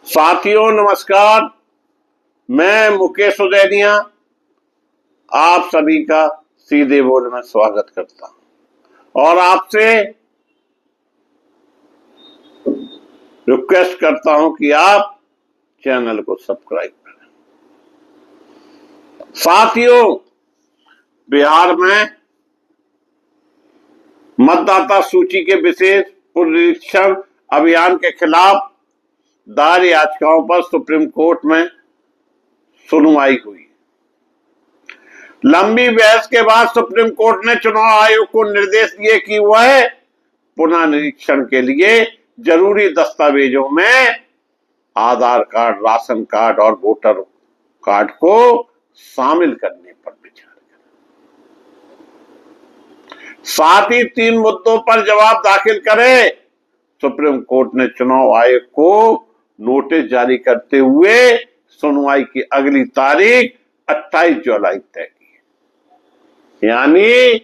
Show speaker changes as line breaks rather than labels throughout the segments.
साथियों नमस्कार। मैं मुकेश उदैनिया आप सभी का सीधे बोल में स्वागत करता हूं और आपसे रिक्वेस्ट करता हूं कि आप चैनल को सब्सक्राइब करें। साथियों, बिहार में मतदाता सूची के विशेष पुनरीक्षण अभियान के खिलाफ दायर याचिकाओं पर सुप्रीम कोर्ट में सुनवाई हुई। लंबी बहस के बाद सुप्रीम कोर्ट ने चुनाव आयोग को निर्देश दिए कि वह पुनः निरीक्षण के लिए जरूरी दस्तावेजों में आधार कार्ड, राशन कार्ड और वोटर कार्ड को शामिल करने पर विचार करे। साथ ही 3 मुद्दों पर जवाब दाखिल करे। सुप्रीम कोर्ट ने चुनाव आयोग को नोटिस जारी करते हुए सुनवाई की अगली तारीख 28 जुलाई तय की। यानी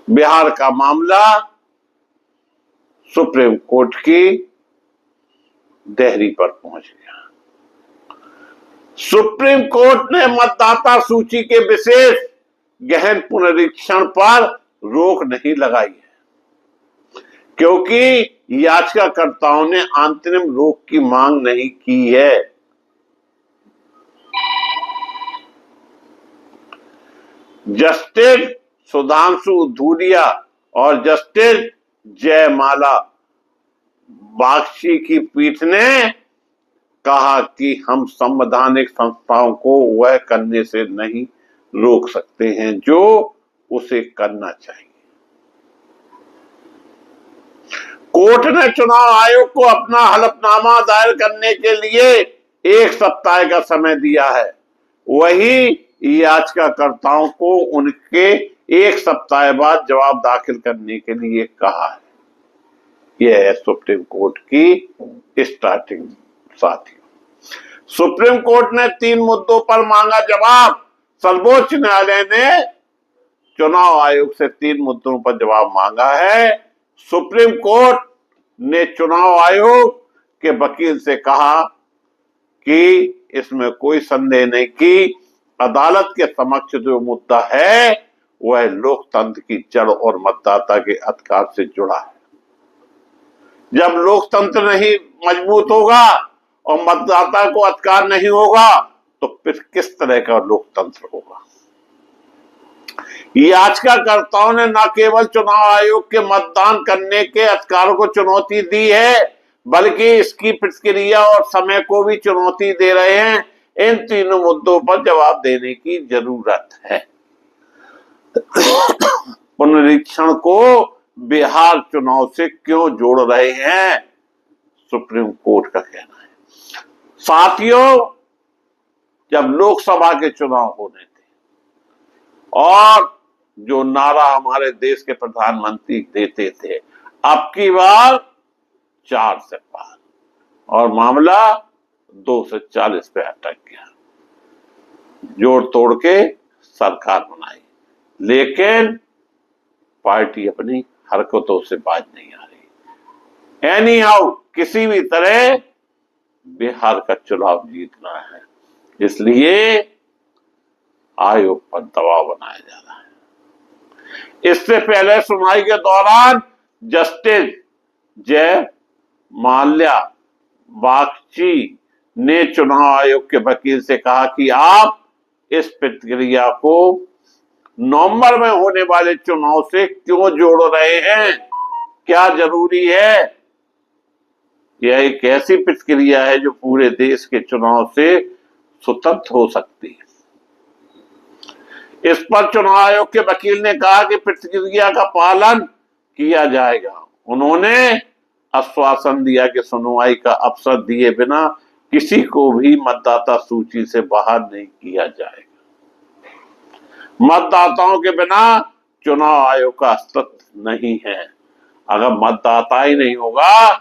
बिहार का मामला सुप्रीम कोर्ट की देहरी पर पहुंच गया। सुप्रीम कोर्ट ने मतदाता सूची के विशेष गहन पुनरीक्षण पर रोक नहीं लगाई है, क्योंकि याचिकाकर्ताओं ने अंतरिम रोक की मांग नहीं की है। जस्टिस सुधांशु धूलिया और जस्टिस जयमाला बागची की पीठ ने कहा कि हम संवैधानिक संस्थाओं को वह करने से नहीं रोक सकते हैं जो उसे करना चाहिए। कोर्ट ने चुनाव आयोग को अपना हलफनामा दायर करने के लिए 1 सप्ताह का समय दिया है। वही याचिकाकर्ताओं को उनके 1 सप्ताह बाद जवाब दाखिल करने के लिए कहा है। यह है सुप्रीम कोर्ट की स्टार्टिंग। साथियों, सुप्रीम कोर्ट ने 3 मुद्दों पर मांगा जवाब। सर्वोच्च न्यायालय ने चुनाव आयोग से 3 मुद्दों पर जवाब मांगा है। सुप्रीम कोर्ट ने चुनाव आयोग के वकील से कहा कि इसमें कोई संदेह नहीं कि अदालत के समक्ष जो मुद्दा है वह लोकतंत्र की जड़ और मतदाता के अधिकार से जुड़ा है। जब लोकतंत्र नहीं मजबूत होगा और मतदाता को अधिकार नहीं होगा तो फिर किस तरह का लोकतंत्र होगा। याचिकाकर्ताओं ने न केवल चुनाव आयोग के मतदान करने के अधिकारों को चुनौती दी है, बल्कि इसकी प्रक्रिया और समय को भी चुनौती दे रहे हैं। इन 3 मुद्दों पर जवाब देने की जरूरत है। पुनरीक्षण को बिहार चुनाव से क्यों जोड़ रहे हैं, सुप्रीम कोर्ट का कहना है। साथियों, जब लोकसभा के चुनाव होने थे और जो नारा हमारे देश के प्रधानमंत्री देते थे, अब की बार 4 से पार, और मामला 2 से 40 पे अटक गया। जोड़ तोड़ के सरकार बनाई, लेकिन पार्टी अपनी हरकतों से बाज नहीं आ रही। एनी हाउ, किसी भी तरह बिहार का चुनाव जीतना है, इसलिए आयोग पर दबाव बनाया जा रहा है। इससे पहले सुनवाई के दौरान जस्टिस जयमाल्या बागची ने चुनाव आयोग के वकील से कहा कि आप इस प्रक्रिया को नवंबर में होने वाले चुनाव से क्यों जोड़ रहे हैं, क्या जरूरी है। यह एक ऐसी प्रक्रिया है जो पूरे देश के चुनाव से स्वतंत्र हो सकती है। इस पर चुनाव आयोग के वकील ने कहा कि प्रक्रिया का पालन किया जाएगा। उन्होंने आश्वासन दिया कि सुनवाई का अवसर दिए बिना किसी को भी मतदाता सूची से बाहर नहीं किया जाएगा। मतदाताओं के बिना चुनाव आयोग का अस्तित्व नहीं है। अगर मतदाता ही नहीं होगा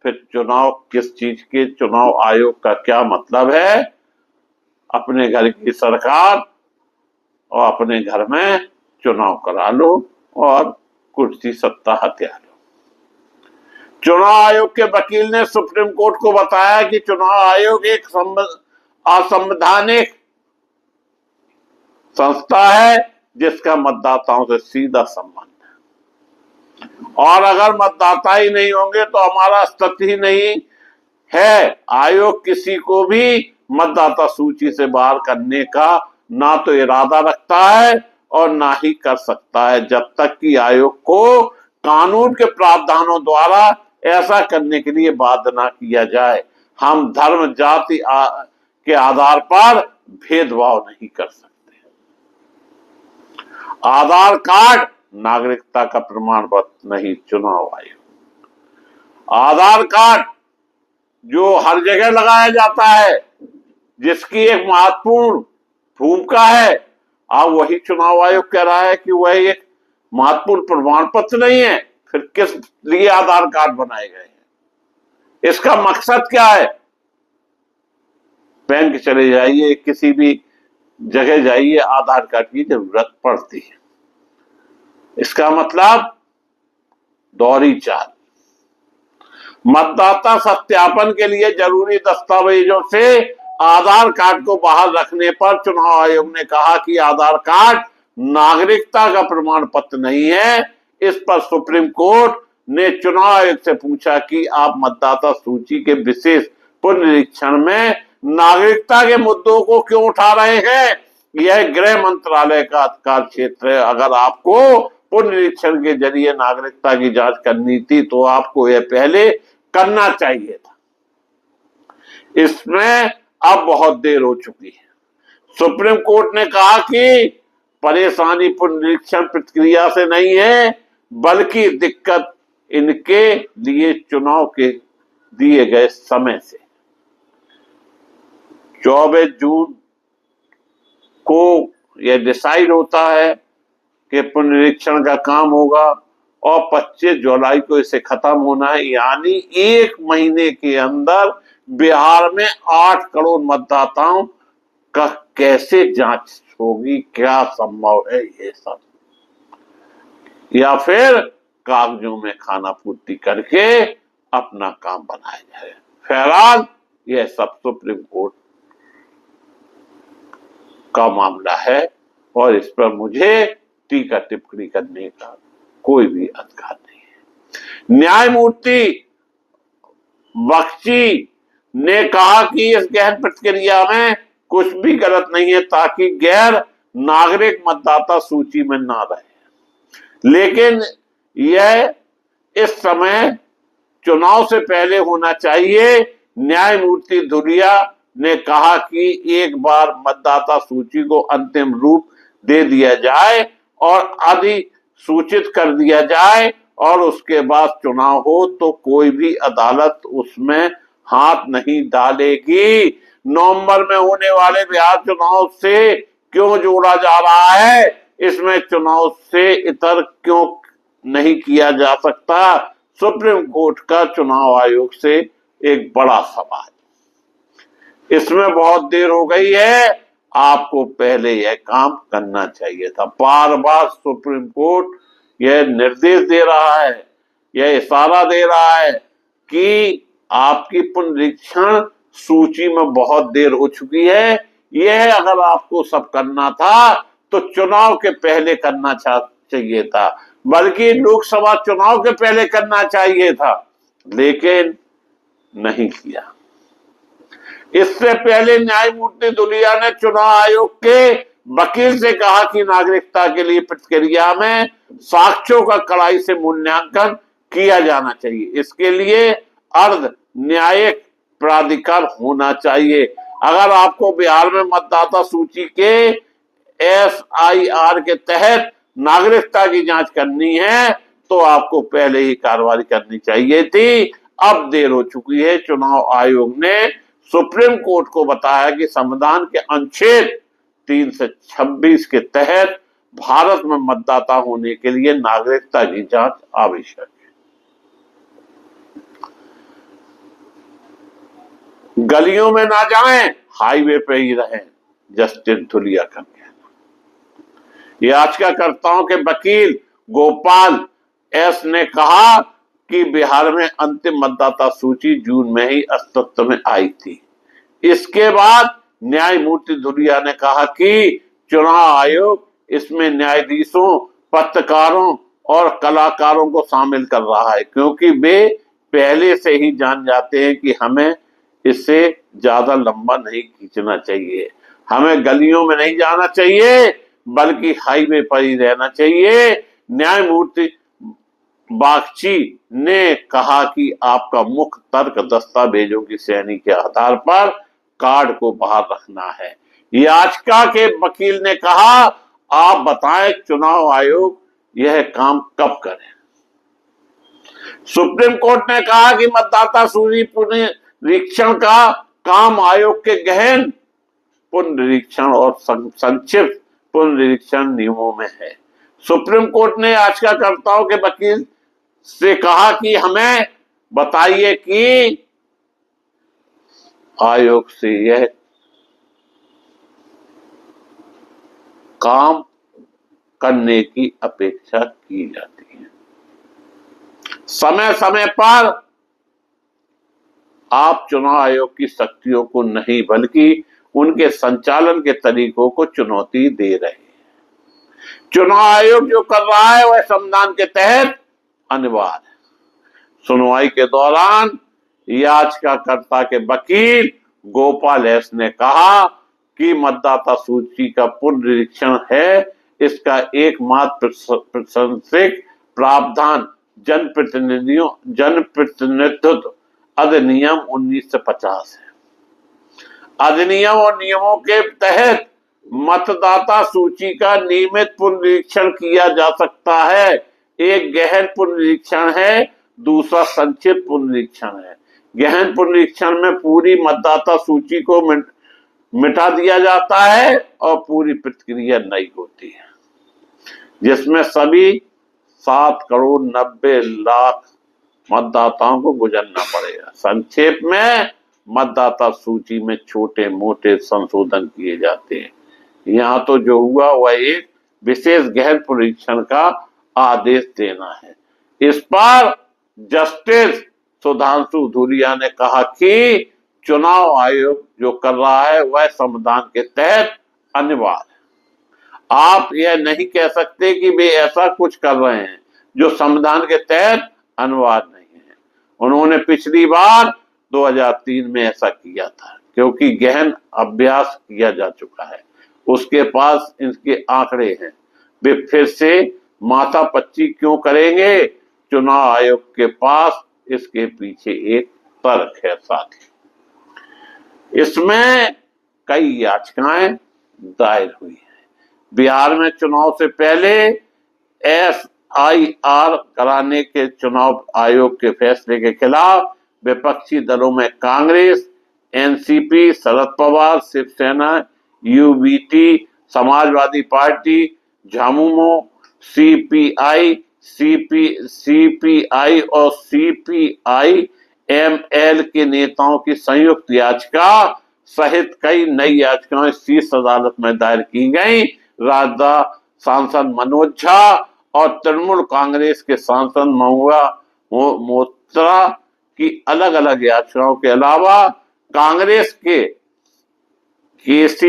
फिर चुनाव किस चीज के, चुनाव आयोग का क्या मतलब है। अपने घर की सरकार और अपने घर में चुनाव करा लो और कुर्सी सत्ता हथिया लो। चुनाव आयोग के वकील ने सुप्रीम कोर्ट को बताया कि चुनाव आयोग एक असंवैधानिक संस्था है जिसका मतदाताओं से सीधा संबंध है, और अगर मतदाता ही नहीं होंगे तो हमारा अस्तित्व ही नहीं है। आयोग किसी को भी मतदाता सूची से बाहर करने का ना तो इरादा रखता है और ना ही कर सकता है, जब तक कि आयोग को कानून के प्रावधानों द्वारा ऐसा करने के लिए बाध्य ना किया जाए। हम धर्म जाति के आधार पर भेदभाव नहीं कर सकते। आधार कार्ड नागरिकता का प्रमाण पत्र नहीं, चुनाव आयोग। आधार कार्ड जो हर जगह लगाया जाता है, जिसकी एक महत्वपूर्ण भूमिका है, अब वही चुनाव आयोग कह रहा है कि वह एक महत्वपूर्ण प्रमाण पत्र नहीं है। फिर किस लिए आधार कार्ड बनाए गए हैं? इसका मकसद क्या है? बैंक चले जाइए, किसी भी जगह जाइए, आधार कार्ड की जरूरत पड़ती है। इसका मतलब दोहरी चाल। मतदाता सत्यापन के लिए जरूरी दस्तावेजों से आधार कार्ड को बाहर रखने पर चुनाव आयोग ने कहा कि आधार कार्ड नागरिकता का प्रमाण पत्र नहीं है। इस पर सुप्रीम कोर्ट ने चुनाव आयोग से पूछा कि आप मतदाता सूची के विशेष पुनरीक्षण में नागरिकता के मुद्दों को क्यों उठा रहे हैं? यह गृह मंत्रालय का अधिकार क्षेत्र है। अगर आपको पुनरीक्षण के जरिए नागरिकता की जांच करनी थी तो आपको यह पहले करना चाहिए था। इसमें अब बहुत देर हो चुकी है। सुप्रीम कोर्ट ने कहा कि परेशानी पुनरीक्षण प्रक्रिया से नहीं है, बल्कि दिक्कत इनके लिए चुनाव के दिए गए समय से। 24 जून को यह डिसाइड होता है कि पुनरीक्षण का काम होगा और 25 जुलाई को इसे खत्म होना है। यानी 1 महीने के अंदर बिहार में 8 करोड़ मतदाताओं का कैसे जांच होगी? क्या संभव है ये सब? या फिर कागजों में खाना पूर्ति करके अपना काम बनाया जाए? बहरहाल यह सब सुप्रीम कोर्ट का मामला है और इस पर मुझे टीका टिप्पणी करने का कोई भी अधिकार नहीं है। न्यायमूर्ति बख्शी ने कहा कि इस गहन प्रक्रिया में कुछ भी गलत नहीं है ताकि गैर नागरिक मतदाता सूची में ना रहे, लेकिन यह इस समय चुनाव से पहले होना चाहिए। न्यायमूर्ति धुलिया ने कहा कि एक बार मतदाता सूची को अंतिम रूप दे दिया जाए और अधिसूचित कर दिया जाए और उसके बाद चुनाव हो तो कोई भी अदालत उसमें हाथ नहीं डालेगी। नवंबर में होने वाले बिहार चुनाव से क्यों जोड़ा जा रहा है? इसमें चुनाव से इतर क्यों नहीं किया जा सकता? सुप्रीम कोर्ट का चुनाव आयोग से एक बड़ा सवाल। इसमें बहुत देर हो गई है, आपको पहले यह काम करना चाहिए था। बार बार सुप्रीम कोर्ट यह निर्देश दे रहा है, यह इशारा दे रहा है कि आपकी पुनरीक्षण सूची में बहुत देर हो चुकी है। यह अगर आपको सब करना था तो चुनाव के पहले करना चाहिए था, बल्कि लोकसभा चुनाव के पहले करना चाहिए था, लेकिन नहीं किया। इससे पहले न्यायमूर्ति धुलिया ने चुनाव आयोग के वकील से कहा कि नागरिकता के लिए प्रक्रिया में साक्ष्यों का कड़ाई से मूल्यांकन किया जाना चाहिए। इसके लिए अर्ध न्यायिक प्राधिकार होना चाहिए। अगर आपको बिहार में मतदाता सूची के SIR के तहत नागरिकता की जांच करनी है तो आपको पहले ही कार्रवाई करनी चाहिए थी। अब देर हो चुकी है। चुनाव आयोग ने सुप्रीम कोर्ट को बताया कि संविधान के अनुच्छेद 326 के तहत भारत में मतदाता होने के लिए नागरिकता की जांच आवश्यक है। गलियों में ना जाएं, हाईवे पे ही रहें, जस्टिस धुलिया का कहना। याचिकाकर्ताओं के वकील गोपाल S ने कहा कि बिहार में अंतिम मतदाता सूची जून में ही अस्तित्व में आई थी। इसके बाद न्यायमूर्ति धुलिया ने कहा कि चुनाव आयोग इसमें न्यायाधीशों, पत्रकारों और कलाकारों को शामिल कर रहा है, क्योंकि वे पहले से ही जान जाते हैं कि हमें इससे ज्यादा लंबा नहीं खींचना चाहिए, हमें गलियों में नहीं जाना चाहिए, बल्कि हाईवे पर ही रहना चाहिए। न्यायमूर्ति बागची ने कहा कि आपका मुख्य तर्क दस्तावेजों की श्रेणी के आधार पर कार्ड को बाहर रखना है। याचिका के वकील ने कहा, आप बताएं चुनाव आयोग यह काम कब करे। सुप्रीम कोर्ट ने कहा कि मतदाता सूची पुनरीक्षण का काम आयोग के गहन पुनरीक्षण और संक्षिप्त पुनरीक्षण नियमों में है। सुप्रीम कोर्ट ने याचिकाकर्ताओं के वकील से कहा कि हमें बताइए कि आयोग से यह काम करने की अपेक्षा की जाती है। समय समय पर आप चुनाव आयोग की शक्तियों को नहीं, बल्कि उनके संचालन के तरीकों को चुनौती दे रहे हैं। चुनाव आयोग जो कर रहा है वह संविधान के तहत अनिवार्य है। सुनवाई के दौरान याचिकाकर्ता के वकील गोपाल एस ने कहा कि मतदाता सूची का पुनरीक्षण है, इसका एकमात्र प्रशंसिक प्रावधान जनप्रतिनिधित्व अधिनियम 1950 है। अधिनियम और नियमों के तहत मतदाता सूची का नियमित पुनरीक्षण किया जा सकता है। एक गहन पुनरीक्षण है, दूसरा संक्षिप्त पुनरीक्षण है। गहन पुनरीक्षण में पूरी मतदाता सूची को मिटा दिया जाता है और पूरी प्रक्रिया नई होती है, जिसमें सभी 7,90,00,000 मतदाताओं को गुजरना पड़ेगा। संक्षेप में मतदाता सूची में छोटे मोटे संशोधन किए जाते हैं। यहाँ तो जो हुआ वह एक विशेष गहन परीक्षण का आदेश देना है। इस पर जस्टिस सुधांशु धूलिया ने कहा कि चुनाव आयोग जो कर रहा है वह संविधान के तहत अनिवार्य है। आप यह नहीं कह सकते कि वे ऐसा कुछ कर रहे हैं जो संविधान के तहत अनिवार्य नहीं है। उन्होंने पिछली बार 2003 में ऐसा किया था, क्योंकि गहन अभ्यास किया जा चुका है, उसके पास इनके आंकड़े हैं। वे फिर से माथापच्ची क्यों करेंगे? चुनाव आयोग के पास इसके पीछे एक तर्क है। साथी इसमें कई याचिकाएं दायर हुई हैं। बिहार में चुनाव से पहले SIR कराने के चुनाव आयोग के फैसले के खिलाफ विपक्षी दलों में Congress, NCP, Sharad Pawar, Shiv Sena, UBT, Samajwadi party, Jhamumo, CPI और CPI-ML के नेताओं की संयुक्त याचिका सहित कई नई याचिकाएं शीर्ष अदालत में दायर की गई। राजदा सांसद मनोज झा और तृणमूल कांग्रेस के सांसद महुआ मोत्रा की अलग अलग याचिकाओं के अलावा कांग्रेस के KC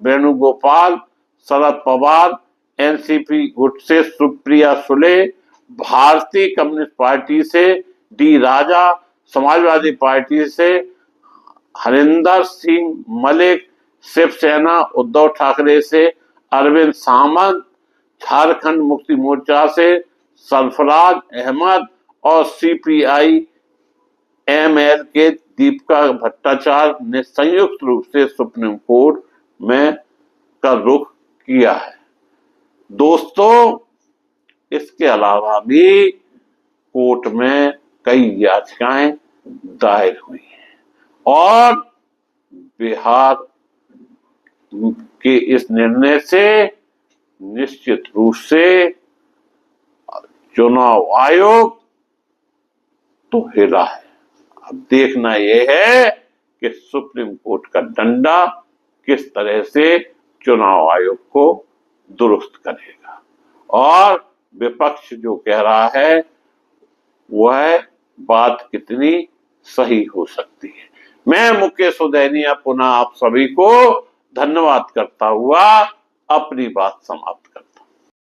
वेणुगोपाल, शरद पवार, NCP गुट से सुप्रिया सुले, भारतीय कम्युनिस्ट पार्टी से D राजा, समाजवादी पार्टी से हरिंदर सिंह मलिक, शिवसेना उद्धव ठाकरे से अरविंद सावंत, झारखंड मुक्ति मोर्चा से सरफराज अहमद और CPI-ML के दीपिका भट्टाचार्य ने संयुक्त रूप से सुप्रीम कोर्ट में का रुख किया है। दोस्तों, इसके अलावा भी कोर्ट में कई याचिकाएं दायर हुई हैं और बिहार के इस निर्णय से निश्चित रूप से चुनाव आयोग तो हिला है। अब देखना यह है कि सुप्रीम कोर्ट का डंडा किस तरह से चुनाव आयोग को दुरुस्त करेगा और विपक्ष जो कह रहा है वह बात कितनी सही हो सकती है। मैं मुकेश उदैनिया पुनः आप सभी को धन्यवाद करता हुआ अपनी बात समाप्त करता हूं।